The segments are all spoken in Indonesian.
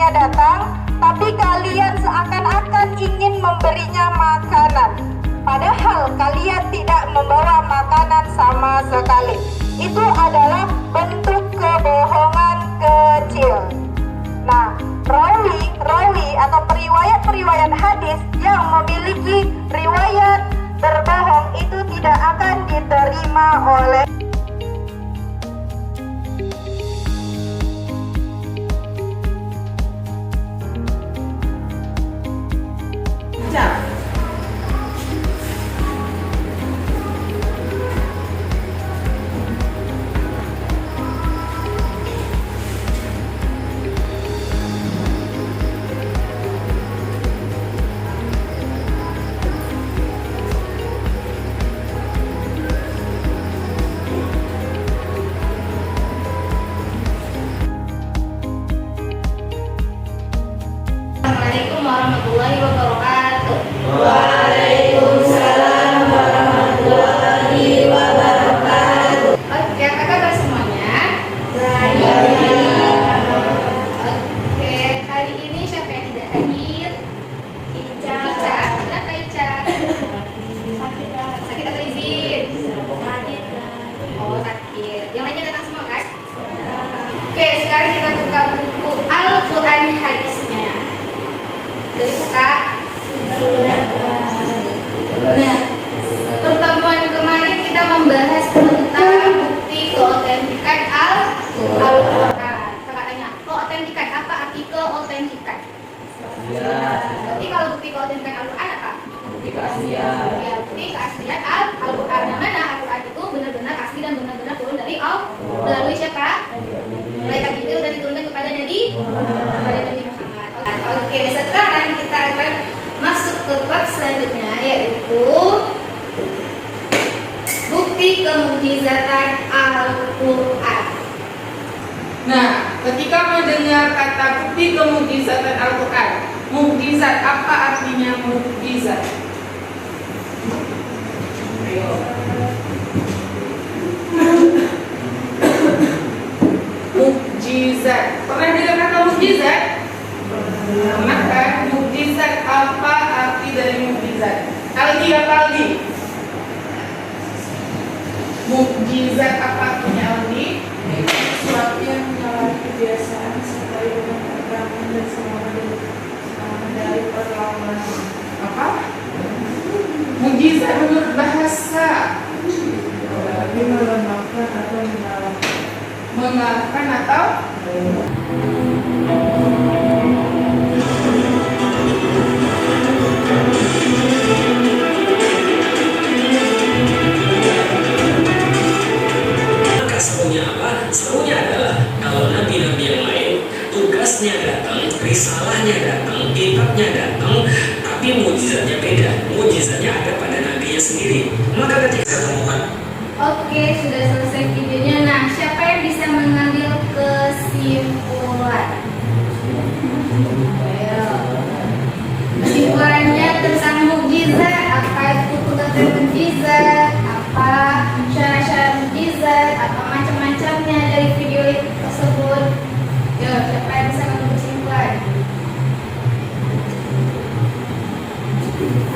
istrinya datang, tapi kalian seakan-akan ingin memberinya makanan. Padahal kalian tidak membawa makanan sama sekali. Itu adalah bentuk kebohongan kecil. Nah, rawi atau periwayat hadis yang memiliki riwayat berbohong itu tidak akan diterima oleh Assalamualaikum warahmatullahi wabarakatuh. Waalaikumsalam warahmatullahi wabarakatuh. Oke, apa kabar semuanya? Oke, kali ini siapa yang tidak hadir? Ica. Kenapa Ica? Sakit atau izin? Oh, sakit. Yang lainnya datang semua kan? Oke, sekarang kita buka buku Al-Quran hadisnya. Jadi buka. Nah, pertemuan kemarin kita membahas tentang bukti keautentikan Al-Quran. Kakak tanya, keautentikan apa arti keautentikan? Berarti kalau bukti keautentikan Al-Quran apa? Bukti keaslian. Ya, bukti keaslian Al-Quran. Yang mana Al-Quran itu benar-benar asli dan benar-benar turun dari Allah. Melalui siapa? Malaikat Jibril dan diturunkan kepada Nabi Muhammad. Oke, sekarang kita akan masuk ke bab selanjutnya, yaitu bukti kemukjizatan Al-Quran. Nah, ketika mendengar kata bukti kemukjizatan Al-Quran, mukjizat apa artinya mukjizat? Ayo. Mukjizat. Pernah dengar kata mukjizat? Maka mukjizat apa arti dari mukjizat? Aldi apa Aldi? Mukjizat apa artinya Aldi? Sesuatu yang menyalahi kebiasaan supaya menemukan dan semua dari perlawanan. Apa? Mukjizat menurut bahasa Tapi melemahkan atau menyalahkan. mengalahkan atau Maka serunya apa? Serunya adalah kalau nabi-nabi yang lain tugasnya datang, risalahnya datang, kitabnya datang, tapi mukjizatnya beda. Mukjizatnya ada pada nabinya sendiri. Maka ketika temukan Oke, sudah selesai videonya. Nah, siapa yang bisa mengambil kesimpulan? Ayo. Kesimpulannya tentang mukjizat. Apa itu tugasnya mukjizat? Apa syarat-syarat mukjizat? Apa macam-macamnya dari video tersebut? Yo, siapa yang bisa mengambil kesimpulan?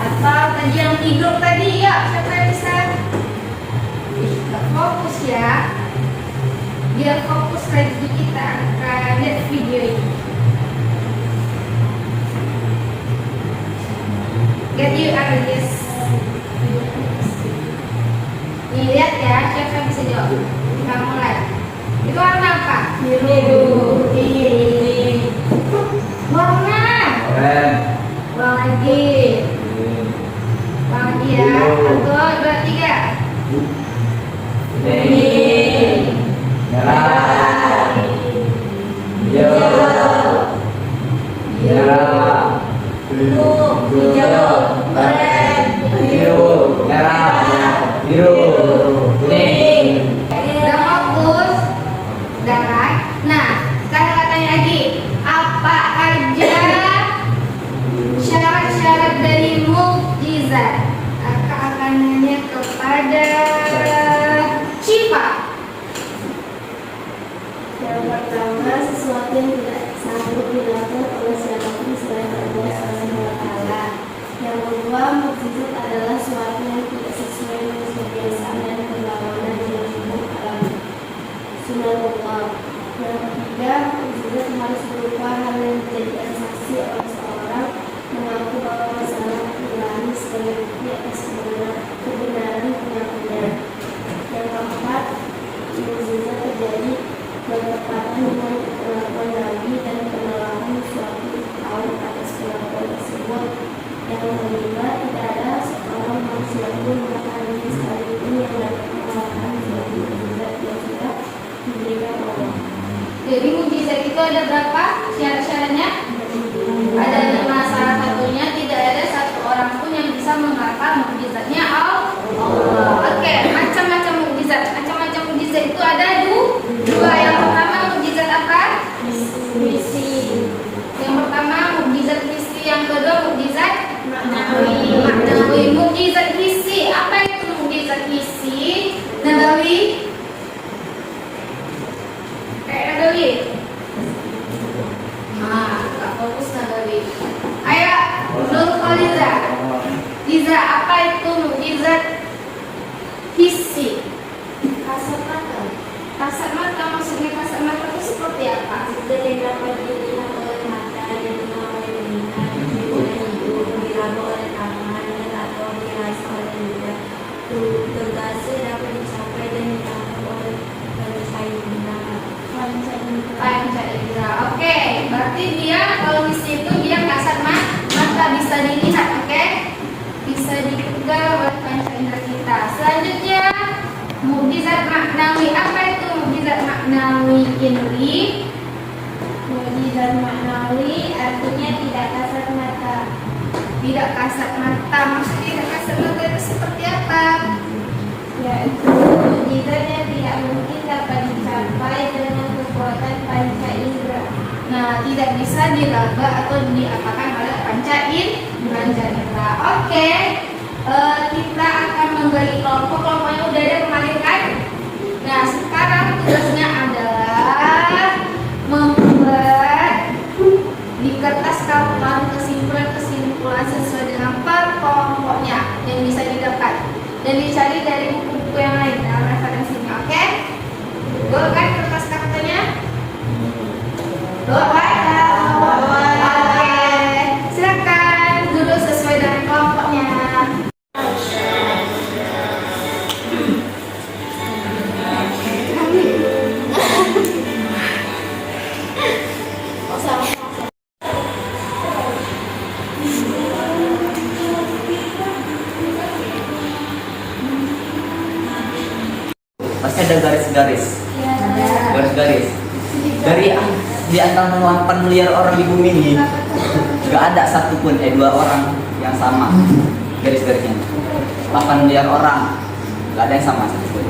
Atau tadi yang tidur tadi, ya siapa yang bisa? Fokus ya, biar fokus lagi kita akan lihat video ini. Get you analysis. Dilihat ya, siapa yang bisa jawab? Kita mulai. Itu warna apa? Biru. Ini. Warna. Ulang lagi. Ulang lagi ya. 1, 2, 3. Kuning, merah, hijau, merah, hijau, oranye, biru, merah, biru, kuning. Udah fokus? Udah kan? Nah, sekarang katanya lagi, apa aja syarat-syarat dari mukjizat? Kakak akan nanya kepada Syifa. Yang pertama, sesuatu yang tidak sanggup dilakukan oleh siapapun selain Allah Subhanahu wa Ta'ala. Yang kedua, mukjizat adalah suatu yang tidak sesuai dengan kebiasaan dan berlawanan dengan hukum alam sunatullah. Yang ketiga, mukjizat harus berupa hal yang dijadikan saksi oleh seorang mengaku bahwa masalah ilahi sebagai bukti atas kebenaran pengakunya. Yang keempat, mukjizat terjadi bertepatan dengan pengakuan Nabi dan penerapan suatu kaum atas pengakuan tersebut. Yang kelima, tidak ada seorang manusia pun bahkan sekalipun yang dapat mengalahkan suatu mukjizat yang sudah diberikan Allah. Jadi mukjizat itu ada berapa syarat-syaratnya? Ada 5. Salah satunya tidak ada satu orang pun yang bisa menghafal mukjizatnya Allah. Oke, macam-macam mukjizat. Macam-macam mukjizat itu ada dua. Yang pertama mukjizat apa? Misi. Yang pertama mukjizat hissi, yang kedua mukjizat Maknawi. maknawi. Mukjizat hissi, apa itu mukjizat hissi? Nabawi? Kayak Nabawi? Gak fokus Nabawi. Ayo, Nur Khaliza. Liza, apa itu mukjizat hissi? Kasat mata. Kasat mata, maksudnya kasat mata itu seperti apa? Sudah yang dapat dilihat oleh mata dan dikenal oleh telinga, dicium oleh hidung, diraba oleh tangan, dan atau dirasa oleh lidah. Tugasnya dapat dicapai dan ditangkap oleh panca indera. Panca indera. Oke, berarti dia kalau di situ dia kasat mata bisa dilihat, oke? Bisa dipegang oleh panca indera kita. Selanjutnya mukjizat maknawi. Apa itu mukjizat maknawi ini? Mukjizat maknawi artinya tidak kasat mata. Tidak kasat mata. Maksudnya tidak kasat mata itu seperti apa? Yaitu mukjizat yang tidak mungkin dapat dicapai dengan kekuatan panca indera. Nah, tidak bisa diraba atau diapakan oleh panca indera. Oke. Kita akan membagi kelompok-kelompoknya udah ada kemarin kan? Nah, sekarang tugasnya adalah membuat di kertas kapan kesimpulan sesuai dengan per kelompoknya yang bisa didapat dan dicari dari buku-buku yang lain dalam referensinya. Oke? Go kan kertas kapannya? Go kan? Oke. Silakan duduk sesuai dengan kelompoknya. Pasti ada garis-garis. Garis-garis. Dari di antara 8 miliar orang di bumi ini, nggak ada satupun 2 orang yang sama garis-garisnya. 8 miliar orang, nggak ada yang sama satupun.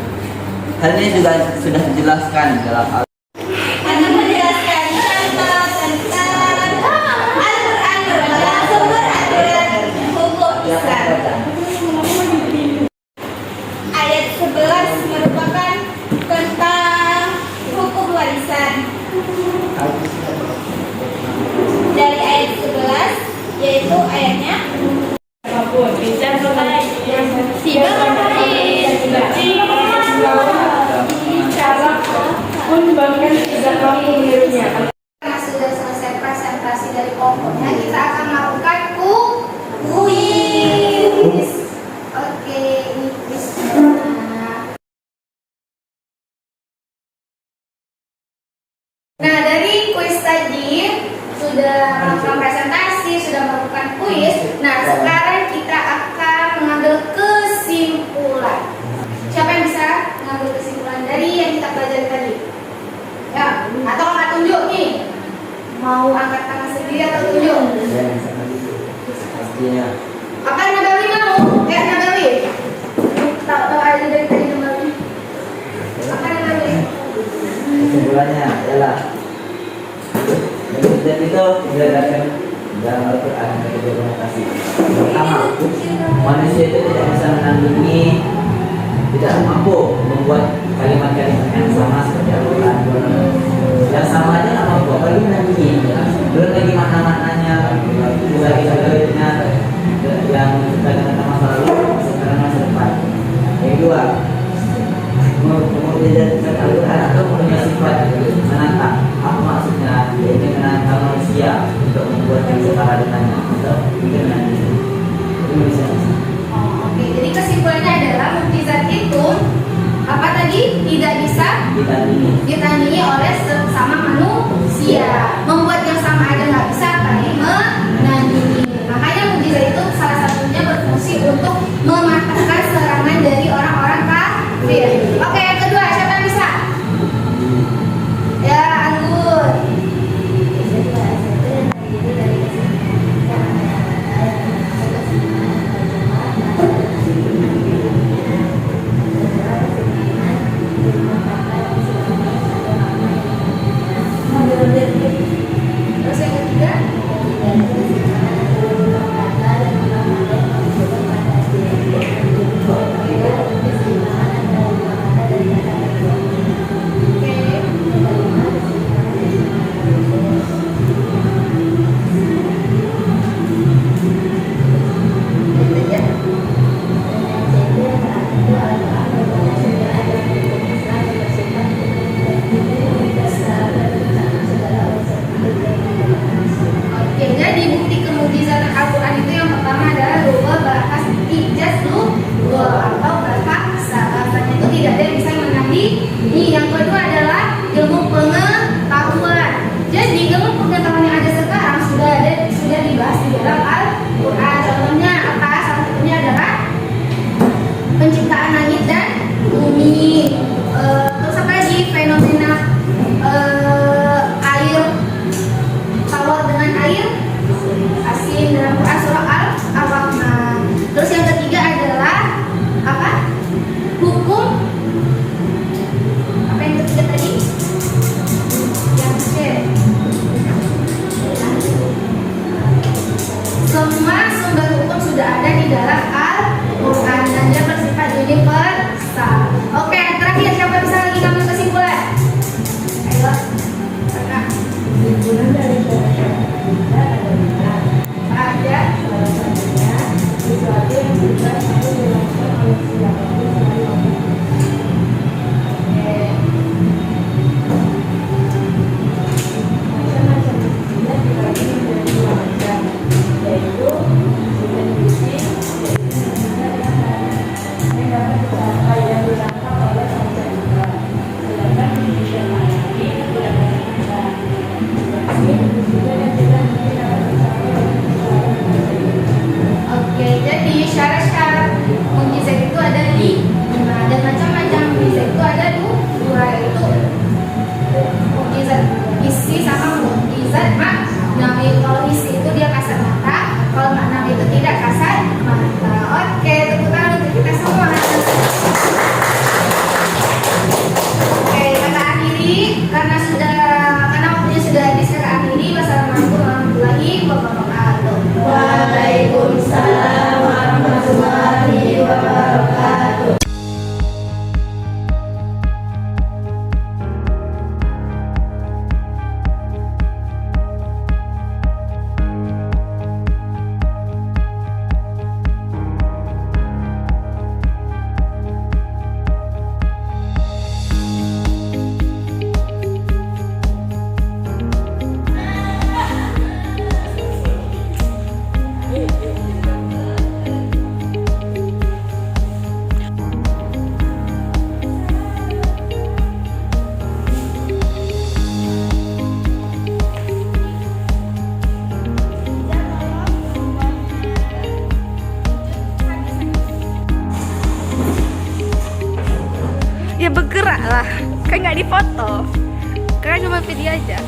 Hal ini juga sudah dijelaskan dalam Anda menjelaskan contoh tentang Al-Quran merupakan sumber aturan hukum Islam. Ayat 11 merupakan tentang hukum warisan. Dari ayat 11 yaitu ayatnya Karena sudah selesai presentasi dari kelompoknya, kita akan melakukan kuis. Oke, ini kuisnya. Nah, dari kuis tadi sudah melakukan presentasi, sudah melakukan kuis. Nah, sekarang kita akan mengambil kesimpulan. Siapa yang bisa mengambil kesimpulan dari yang kita pelajari tadi? Ya, atau nggak tunjuk nih? Mau angkat tangan sendiri atau tunjuk? pastinya. Apa Nabawi mau? Nabawi. Tahu aja dari tadi Nabawi. Apa Nabawi? Kesimpulannya adalah mukjizat itu didasarkan dalam Al-Quran dan dokumentasi. Pertama, manusia itu tidak bisa menandingi, tidak mampu membuat kalimat-kalimat yang sama seperti Al-Quran. Ya sama aja nama gua lagi nanti. Belum lagi makna-maknanya, lagi sebenarnya yang kita katakan masa lalu, sekarang masa depan. Yang kedua, mukjizat Al-Quran atau punya sifat menantang. Apa maksudnya? Yaitu menantang manusia untuk membuat yang setara dengannya atau dengan itu bisa. Oke, jadi kesimpulannya adalah mukjizat itu apa tadi? Tidak bisa ditandingi oleh sesama manusia. Membuat yang sama aja nggak bisa, apalagi menandingi. Makanya mukjizat itu salah satunya berfungsi untuk mematahkan serangan dari orang-orang kafir. Oke, yang kedua, siapa yang bisa? Ya, Anggun. Terus yang ketiga? Oke, jadi bukti kemujizatan Al-Quran itu yang pertama adalah dua bahas ijaz dua atau bahasa. Bahasanya itu tidak ada yang bisa menandingi. Yang kedua adalah ilmu pengetahuan. Jadi ilmu pengetahuan yang ada sekarang sudah dibahas di dalam Al-Quran. Contohnya apa? Salah satunya adalah penciptaan langit dan bumi. Terus apa lagi? Fenomena air tawar dengan air asin dalam Quran surah Al-Rahman. Terus yang ketiga adalah apa? Hukum. Apa yang ketiga tadi? Yang C. Semua sumber hukum sudah ada di dalam Al-Quran dan dia bersifat universal. Oke, yang terakhir siapa bisa lagi ngambil kesimpulan? Ayo, kakak. Kesimpulan dari syariat kita adalah Ada. salah satunya sesuatu yang bisa selalu dilakukan oleh siapapun selain Allah. Macam-macam mukjizat dibagi menjadi dua macam, yaitu mukjizat fisik, yaitu yang dapat dicapai dan ditangkap oleh pencipta. Sedangkan mukjizat manawi tidak dapat dicapai. Mukjizat yang tidak mungkin dapat dicapai oleh seseorang. Oke, jadi syarat-syarat mukjizat itu ada 5 dan macam-macam mukjizat itu ada 2, yaitu mukjizat isi sama mukjizat maknawi. Kalau isi itu dia kasat mata, kalau maknawi itu tidak kasat mata. Oke, tepuk tangan untuk kita semua. Oke, kita akhiri karena waktunya sudah habis. Kita akhiri. Wassalamualaikum warahmatullahi wabarakatuh. Waalaikumsalam warahmatullahi wabarakatuh. Ya bergerak lah, kan nggak difoto, kan cuma video aja.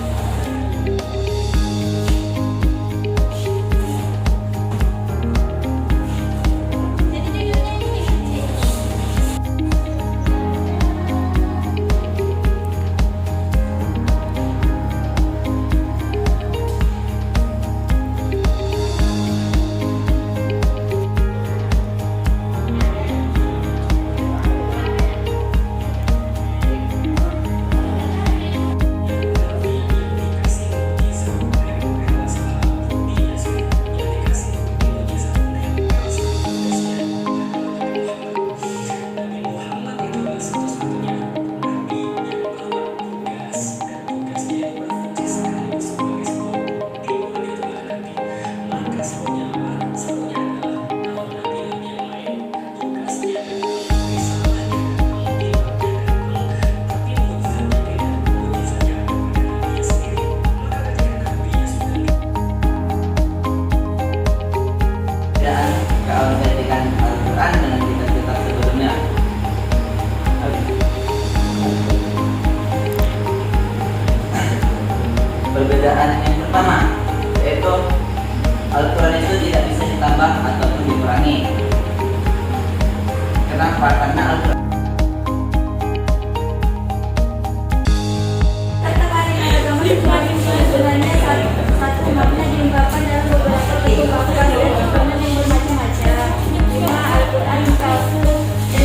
menyesuaikan Al-Quran dengan kitab-kitab sebelumnya. Perbedaan yang pertama yaitu Al-Quran itu tidak bisa ditambah ataupun dikurangi. Kenapa? Karena Al-Quran sebenarnya satu makna diungkapkan dalam beberapa bentuk ungkapan dan ungkapan yang bermacam-macam. Cuma Al-Quran palsu dan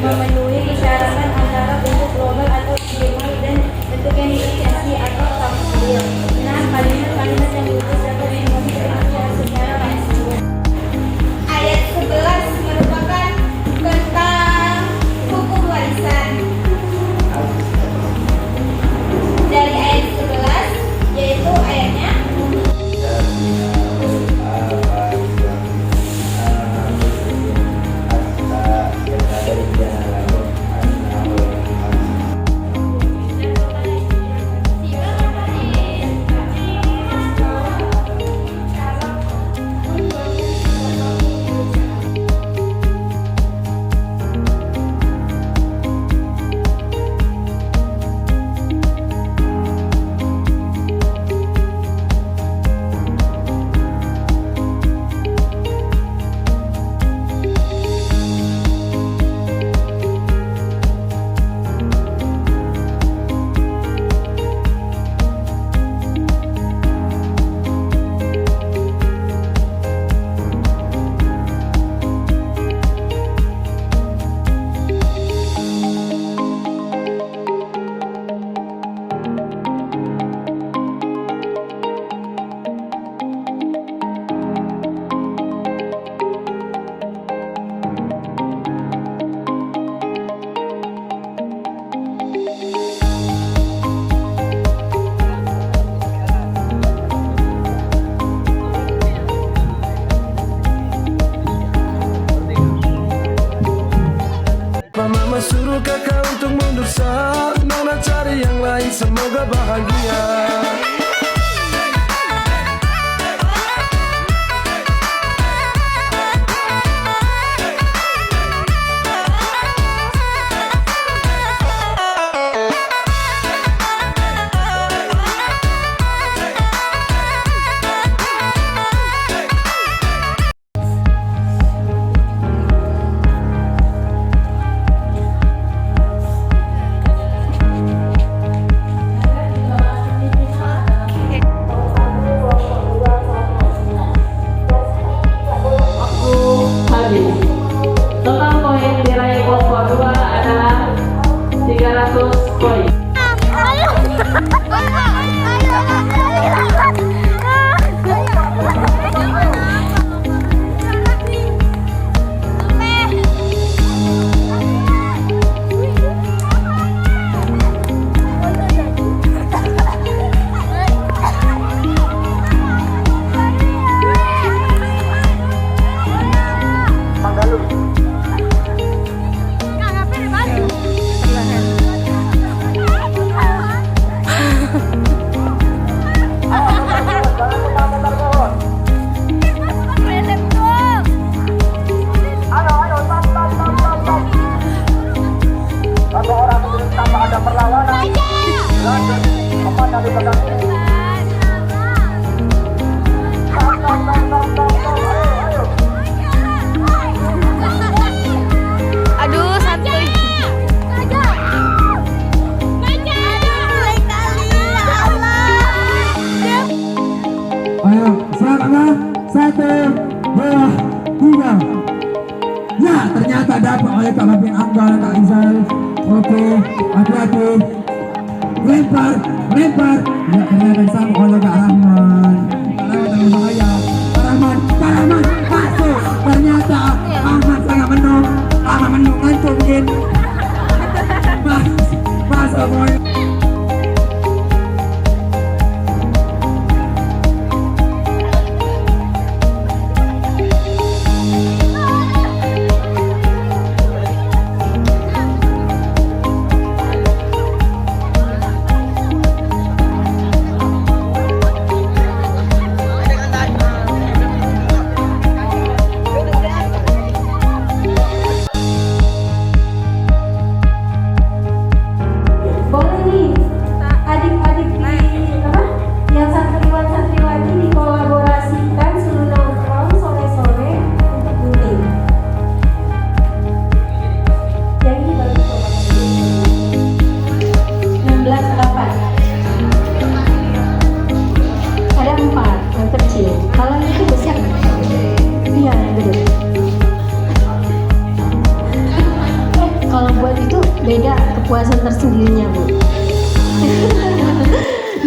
memenuhi persyaratan antara bentuk global atau ijmal dan bentuk yang dihiasi atau tafsir. Nah, kalimat-kalimat yang lurus dapat dimaksudkan secara langsung. Ayat 11 merupakan tentang hukum warisan. Dari ayat 11 yaitu ayatnya Mama suruh kakak untuk mundur sana, cari yang lain, semoga bahagia. Total poin diraih kelompok 2 adalah 300 poin. Aduh, santuy. Ayo, siapkan 1, 2, 3. Ya, ternyata dapat oleh Kak Mapin Anggal, Kak Izal. Oke, hati-hati. Lempar. Ya, ternyata disambung oleh Kak Rahman. Kak Rahman terlalu bahaya. Kak Rahman, masuk. Ternyata Ahmad sangat menung. Ngantuk mungkin. Masuk, boy. bunyinya Bu.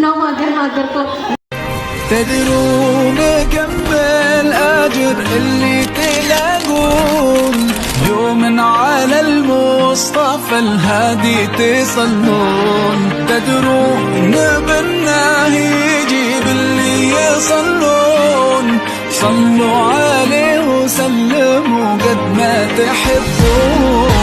No mager-mager kok. تدرون كم بالأجر اللي تلاقون يوم على المصطفى الهادي تصلون تدرون بالله يجيب اللي يصلون صلوا عليه وسلموا قد ما تحبون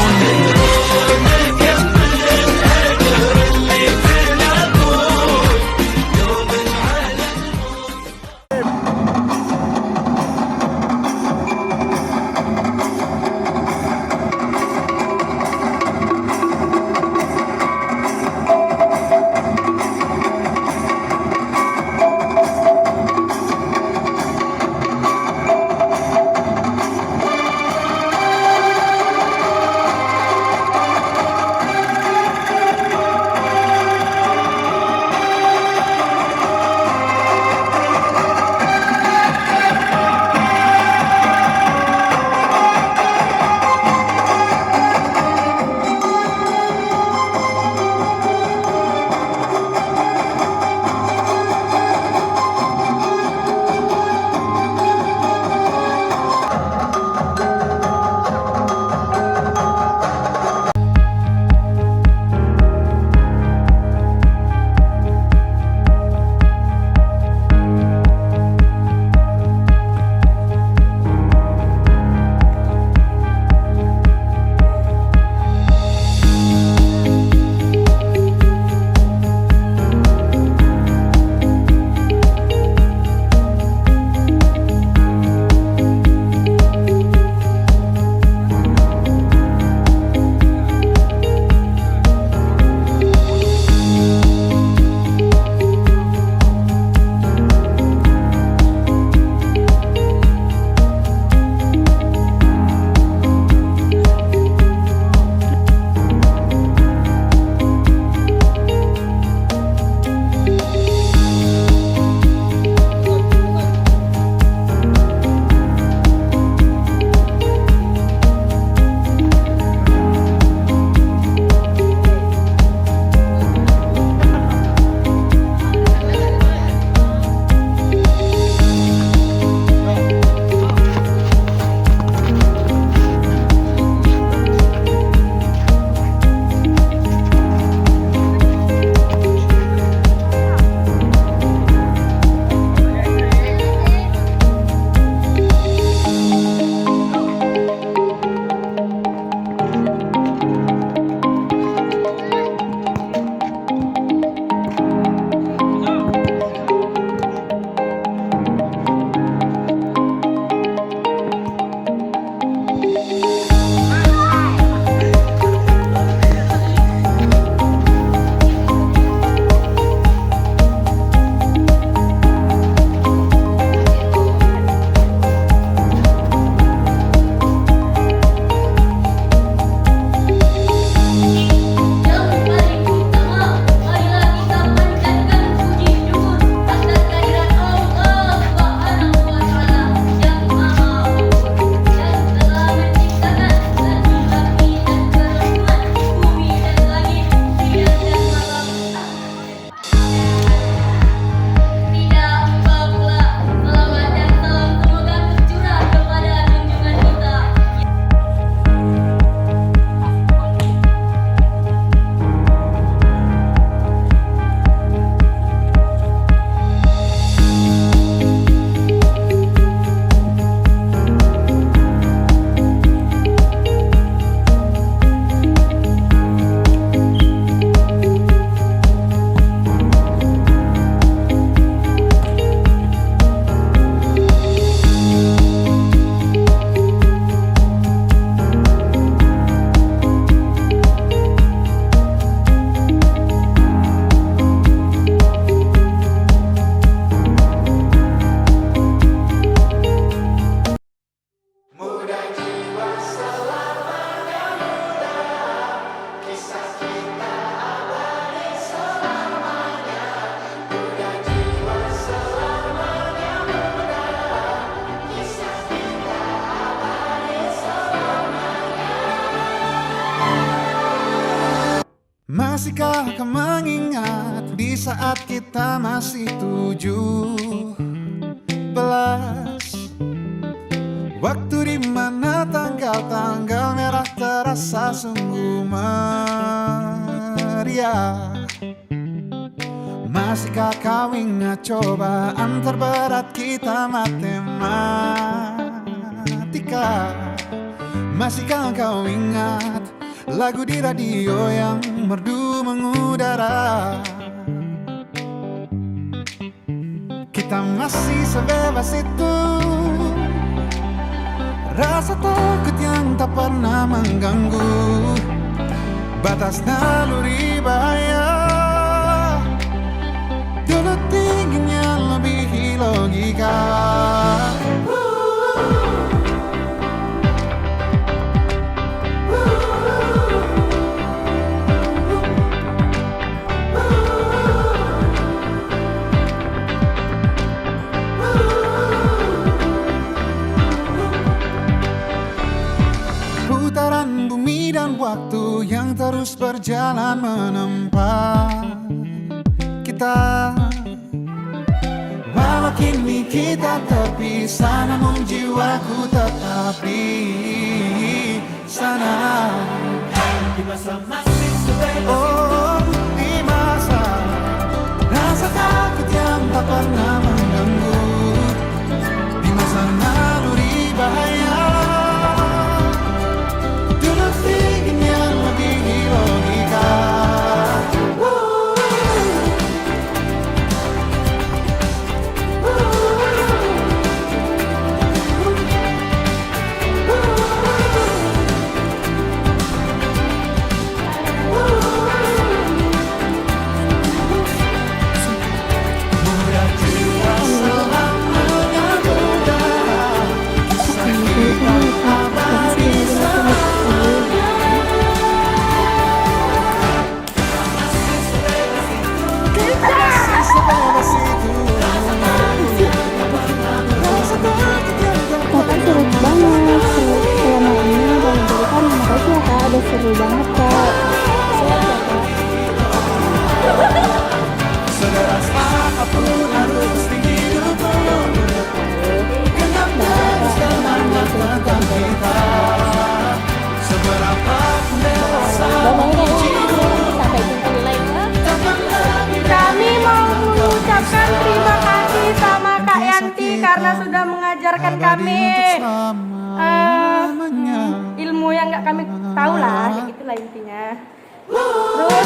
Masihkah kau mengingat di saat kita masih 17? Waktu di mana tanggal-tanggal merah terasa sungguh meriah. Masihkah kau ingat cobaan terberat kita matematika? Masihkah kau ingat lagu di radio yang merdu mengudara? Kita masih sebebas itu, rasa takut yang tak pernah mengganggu batas naluri bahaya. Dulu tingginya lebih logika. Putaran bumi dan waktu yang terus berjalan menempa kita. Walau kini kita terpisah, namun jiwaku tetap di sana. Di masa masih sebebas itu, di masa rasa takut yang tak pernah mengganggu, di masa naluri bahaya. Seru banget Kak. Sederas apapun harus di hidupku, genap dan semangat tentang kita. Seberapa pun dewasa memujimu, Kami mau mengucapkan terima kasih sama Kak Yanti karena sudah mengajarkan kami ilmu yang nggak kami tahu lah, kayak gitulah intinya. Terus